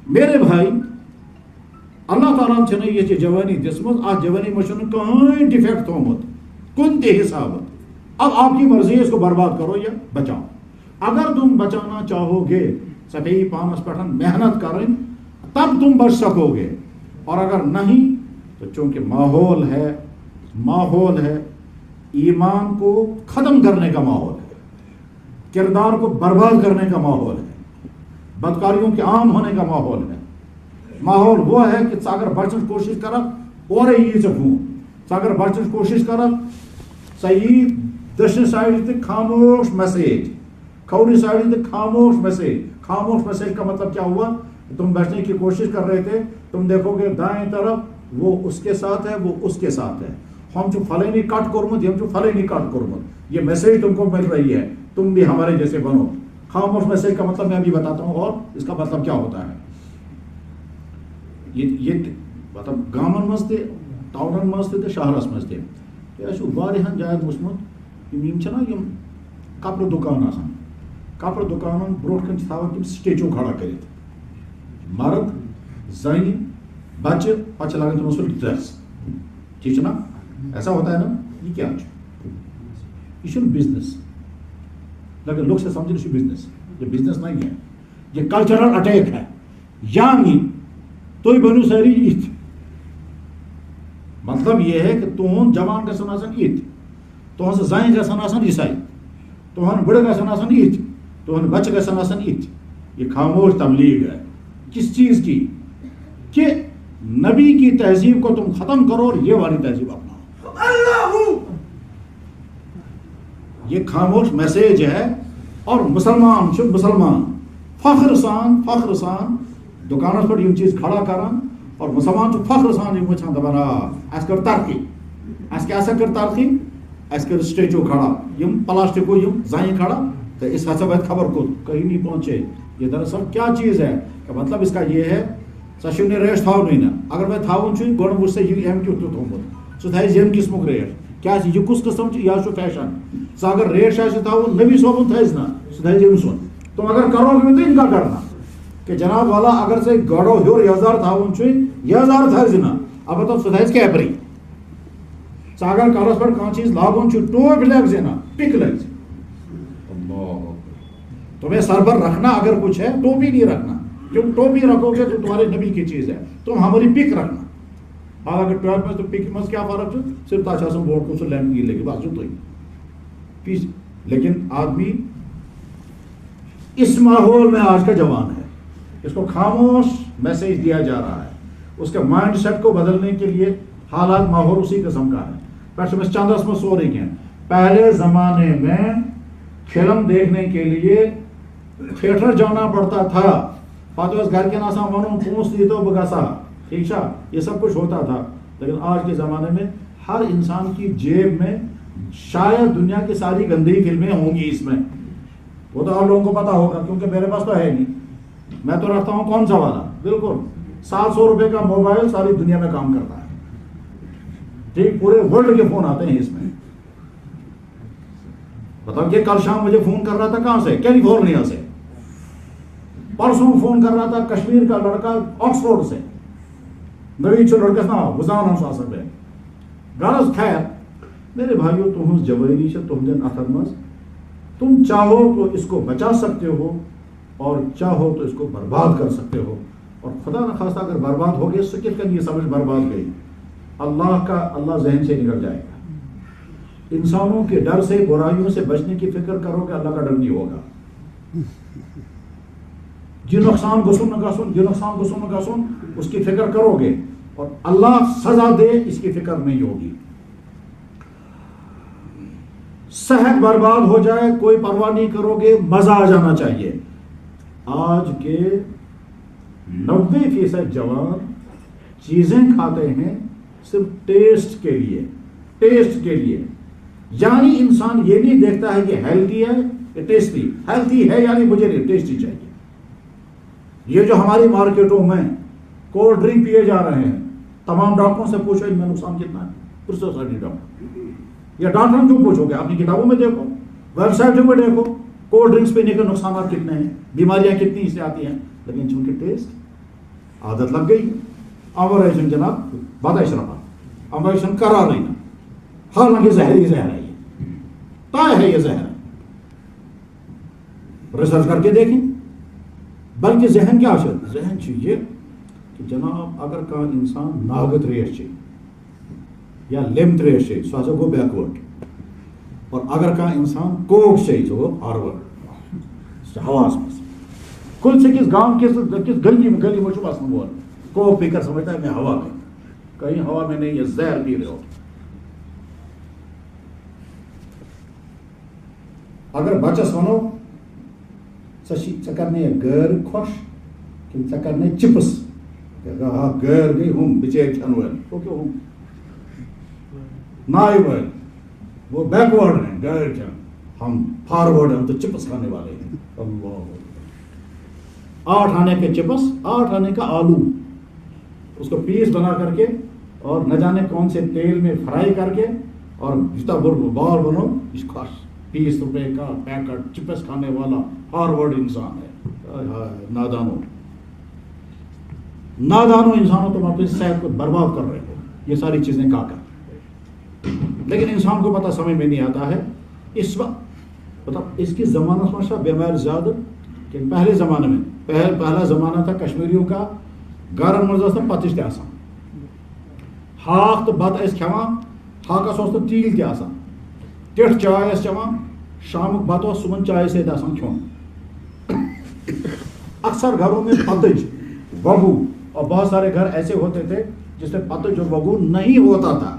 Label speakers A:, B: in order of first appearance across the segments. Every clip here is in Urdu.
A: میرے بھائی اللہ تعالیٰ چھنہ یہ جوانی دسمت، ات جوانی میں چھنہ کہیں ڈیفیکٹ تھومت کن تہ حساب. اب آپ کی مرضی ہے اس کو برباد کرو یا بچاؤ. اگر تم بچانا چاہو گے صحیح پانس پہ محنت کریں تب تم بچ سکو گے، اور اگر نہیں تو چونکہ ماحول ہے ایمان کو ختم کرنے کا ماحول ہے، کردار کو برباد کرنے کا ماحول ہے، بدکاریوں کے عام ہونے کا ماحول ہے. ماحول وہ ہے کہ اگر بچن کوشش کر اور یہ ژھون اگر بچن کوشش کر صحیح دشن سائڈ تہ خاموش میسیج، کھوری سائڈ تہ خاموش میسیج. خاموش میسیج کا مطلب کیا ہوا؟ تم بچنے کی کوشش کر رہے تھے، تم دیکھو گے دائیں طرف وہ اس کے ساتھ ہے، وہ اس کے ساتھ ہے، ہم جو فلانی کٹ کرمت، ہم جو فلانی کٹ کرمت. یہ میسیج تم کو مل رہی ہے، تم بھی ہمارے جیسے بنو. خاموش میسیج کا مطلب میں ابھی بتاتا ہوں اور اس کا مطلب کیا ہوتا ہے. یہ مطلب گامن مز تہ ٹاؤنن مز تہ شہرس مز تہ یہ واریاہن جائن وچمت یم چھنا یم کپڑ دکان آسان، کپڑ دکانن برونٹ کن تھاوان تم سٹیچو کھڑا کرت، مرد زن بچہ پتہ لگان تمن سر ڈریس. ٹھیک ہے نا؟ ایسا ہوتا ہے نا. یہ کیا یہ بزنس لیکن لوگ سے سمجھے یہ بزنس، یہ بزنس نہیں ہے، یہ کلچرل اٹیک ہے. یعنی تھی بنو ساری ایت، مطلب یہ ہے کہ تہن جوان گھن آسان ایت، تہذ زن گھن آسان عیسائی، تہن بڑھ گھن آسان ایت، تہن بچہ گھن آسان ایت. یہ خاموش تبلیغ ہے. کس چیز کی؟ کہ نبی کی تہذیب کو تم ختم کرو اور یہ والی تہذیب اپناؤ. یہ خاموش میسیج ہے. اور مسلمان فخر سان دکانس پر یہ چیز کھڑا کران، اور مسلمان فخر سان یہ وچھان دپان اس کر ترقی، اس کیا کر ترقی، اس کر سٹیچو کھڑا، یم پلاسٹکو یم زائیں کھڑا، تو اس ہسا بہت خبر کو کہیں نہیں پہنچے. یہ دراصل کیا چیز ہے کہ مطلب اس کا یہ ہے سا چھ ریٹ تھاؤن نا، اگر میں تھاؤن چھ گوڑ وچھ سے یہ ایم کیوں تھومت سہ تھائی یم قسمک ریٹ کیا یہ کس قسم یہ فیشن. سہ اگر ریٹ تھاؤن نبی صوبن تھائز نا سہ تھائی یم سن. تم اگر کرو گے تو ان کا کرنا کہ جناب والا اگر سے گڑو ہور یزار تھاؤن چھ یزار تھائز نا اب تو سہ تھائز کیپری. سہ اگر کارس پر کان چیز لاگن چھ ٹوپ لگ نا پک لگ. تمہیں سر پر رکھنا اگر کچھ ہے ٹوپی نہیں رکھنا، کیوں ٹوپی رکھو گے تو تمہارے نبی کی چیز ہے. تم ہماری پک رکھنا. حالانکہ ٹوپ میں تو پک میں کیا فرق ہے؟ صرف تاچھا سم بورڈ کو سے لینڈ کی لگی بس جو تو پیس. لیکن آدمی اس ماحول میں آج کا جوان ہے، اس کو خاموش میسیج دیا جا رہا ہے. اس کے مائنڈ سیٹ کو بدلنے کے لیے حالات ماحول اسی قسم کا ہے. پیسے میں چندس میں سو رہی ہیں. پہلے زمانے میں فلم دیکھنے کے لیے تھیٹر جانا پڑتا تھا، پتہ اس گھر کے ناسا ون پونس دی تو بگسا. ٹھیک ہے، یہ سب کچھ ہوتا تھا. لیکن آج کے زمانے میں ہر انسان کی جیب میں شاید دنیا کی ساری گندی فلمیں ہوں گی. اس میں وہ تو آپ لوگوں کو پتا ہوگا کیونکہ میرے پاس تو ہے نہیں. میں تو رکھتا ہوں کون سا والا، بالکل 700 روپے کا موبائل ساری دنیا میں کام کرتا ہے. ٹھیک، پورے ورلڈ کے فون آتے ہیں اس میں. بتاؤ کہ کل شام مجھے فون کر رہا تھا کہاں سے؟ کیلیفورنیا سے. پرسوں فون کر رہا تھا کشمیر کا لڑکا آکسفورڈ سے. نوی چھ لڑکس نا وزان ہم سا پہ غرض. خیر میرے بھائیو، تہذ جوانی تہندین اتھن مز. تم چاہو تو اس کو بچا سکتے ہو اور چاہو تو اس کو برباد کر سکتے ہو. اور خدا نخواستہ اگر برباد ہو گئے سکت کر یہ سمجھ برباد گئی، اللہ ذہن سے نکل جائے گا. انسانوں کے ڈر سے، برائیوں سے بچنے کی فکر کرو کہ اللہ کا ڈر نہیں ہوگا. یہ نقصان گسن نہ گسن، یہ نقصان گسن نہ گسن، اس کی فکر کرو گے اور اللہ سزا دے اس کی فکر نہیں ہوگی. صحت برباد ہو جائے کوئی پرواہ نہیں کرو گے، مزہ آ جانا چاہیے. آج کے 90% جوان چیزیں کھاتے ہیں صرف ٹیسٹ کے لیے. ٹیسٹ کے لیے یعنی انسان یہ نہیں دیکھتا ہے کہ ہیلتھی ہے کہ ٹیسٹی. ہیلتھی ہے یعنی مجھے نہیں ٹیسٹی چاہیے. یہ جو ہماری مارکیٹوں میں کولڈ ڈرنک پیے جا رہے ہیں، تمام ڈاکٹروں سے پوچھو ان میں نقصان کتنا ہے. ڈاکٹر یا ڈاکٹر کیوں پوچھو گے؟ اپنی کتابوں میں دیکھو، ویب سائٹوں میں دیکھو، کولڈ ڈرنکس پینے کے نقصانات کتنے ہیں، بیماریاں کتنی اس سے آتی ہیں. لیکن چونکہ ٹیسٹ عادت لگ گئی امر جناب بدش رہا امر قرار ہی نہ حالانکہ زہر ہی زہر ہے یہ طے ہے یہ زہر ریسرچ کر کے دیکھیں بلکہ ذہن کیا ذہن چاہیے کہ جناب اگر کان انسان ناگت ریش چاہیے یا لم تریش چاہیے سو ہسا گو بیکورڈ اور اگر کان انسان کوک چاہیے تو وہ فارورڈ ہواس مز کل سے کس گام کس گلی میں بسن وول کوک پی کر سمجھتا ہے میں ہوا میں کہیں ہوا میں نہیں یہ زہر پی رہے ہو اگر بچس ونو کرنے گٲر خوش کن ژےٚ کرنے چپس گٲر گئی ہم بچے کھن ول ہم نائے ول وہ بیکورڈ ہیں گٲر کھن ہم فارورڈ ہم تو چپس کھانے والے ہیں اللہ 8 آنے کے چپس 8 آنے کا آلو اس کو پیس بنا کر کے اور نہ جانے کون سے تیل میں فرائی کر کے اور جتنا بال بنو اس خوش 20 روپے کا پیکٹ چپس کھانے والا فارورڈ انسان ہے نادانو انسانوں تم اپنی صحت کو برباد کر رہے ہو یہ ساری چیزیں کا کر لیکن انسان کو پتہ سمجھ میں نہیں آتا ہے اس وقت مطلب اس کی زمانہ سمجھتا بیمار زیادہ کہ پہلے زمانے میں پہلا زمانہ تھا کشمیریوں کا گرم مزہ تھا پتش تہ آسان ہاک تو بت اس کھیوان ہاکس تو تیل تہ آسان ٹھٹ چائے چوان شامک بت صبح چائے سے آسان کھیون اکثر گھروں میں پتج وگو اور بہت سارے گھر ایسے ہوتے تھے جس میں پتج اور وگو نہیں ہوتا تھا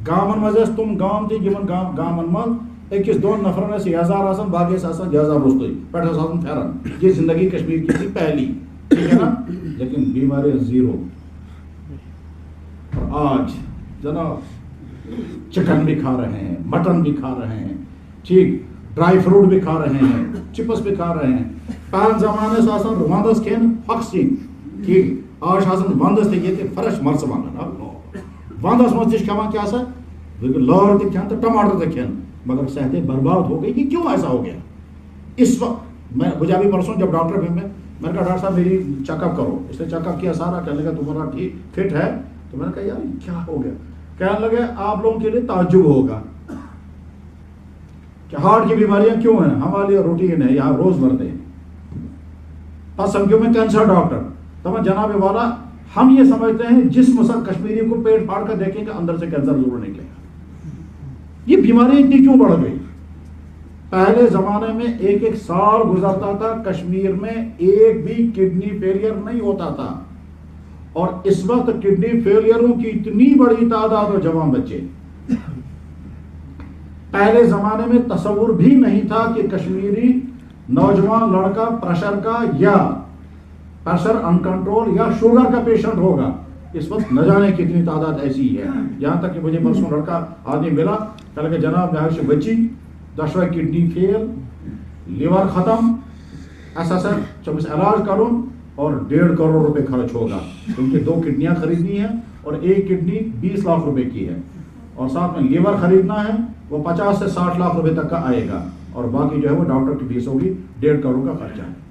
A: گامن مز تم گام تھی جمن گامن من اکس دون نفرن یزار آسان باقی یزار رستوئی پہ پھیرن یہ زندگی کشمیر کی تھی پہلی ٹھیک ہے نا لیکن بیماریاں زیرو اور آج جناب چکن بھی کھا رہے ہیں مٹن بھی کھا رہے ہیں ٹھیک ڈرائی فروٹ بھی کھا رہے ہیں چپس بھی کھا رہے ہیں پہلے زمانے سے آسان وندس کھین فکسی ٹھیک آج آسان وندس تہ یہ فرش مرژوانگن وندس مز تہ کھیوان کیا سا لٲر تہ کھین تو ٹماٹر تہ کھین مگر صحتیں برباد ہو گئی یہ کیوں ایسا ہو گیا اس وقت مجھے ابھی پرسوں جب ڈاکٹر میں نے کہا ڈاکٹر صاحب میری چیک اپ کرو اس نے چیک اپ کیا سارا کہنے لگا تمہارا ٹھیک فٹ ہے تو میں نے کہا یار کیا ہو گیا کہنے لگے آپ لوگوں کے لیے تعجب ہوگا کہ ہارٹ کی بیماریاں کیوں ہیں ہمارے لیے روٹین ہے یہاں روز مرتے ہیں پس ہم کیوں میں کینسر ڈاکٹر تو جناب والا ہم یہ سمجھتے ہیں جس مسل کشمیری کو پیٹ پھاڑ کر دیکھیں گے اندر سے کینسر ضرور نکلے گا یہ بیماری اتنی کیوں بڑھ گئی پہلے زمانے میں ایک سال گزرتا تھا کشمیر میں ایک بھی کڈنی فیلئر نہیں ہوتا تھا اور اس وقت کڈنی فیلئروں کی اتنی بڑی تعداد اور جوان بچے پہلے زمانے میں تصور بھی نہیں تھا کہ کشمیری نوجوان لڑکا پریشر کا یا پریشر انکنٹرول یا شوگر کا پیشنٹ ہوگا اس وقت نہ جانے کتنی تعداد ایسی ہے یہاں تک کہ مجھے پرسوں لڑکا آدمی ملا کہا کہ جناب یہاں سے بچی دشوئی کڈنی فیل لیور ختم ایسا سر جب اس علاج کروں اور 1.5 کروڑ روپے خرچ ہوگا کیونکہ 2 کڈنیاں خریدنی ہیں اور ایک کڈنی 20 لاکھ روپے کی ہے اور ساتھ میں لیور خریدنا ہے وہ 50 سے 60 لاکھ روپے تک کا آئے گا اور باقی جو ہے وہ ڈاکٹر کی فیس ہوگی 1.5 کروڑ کا خرچہ ہے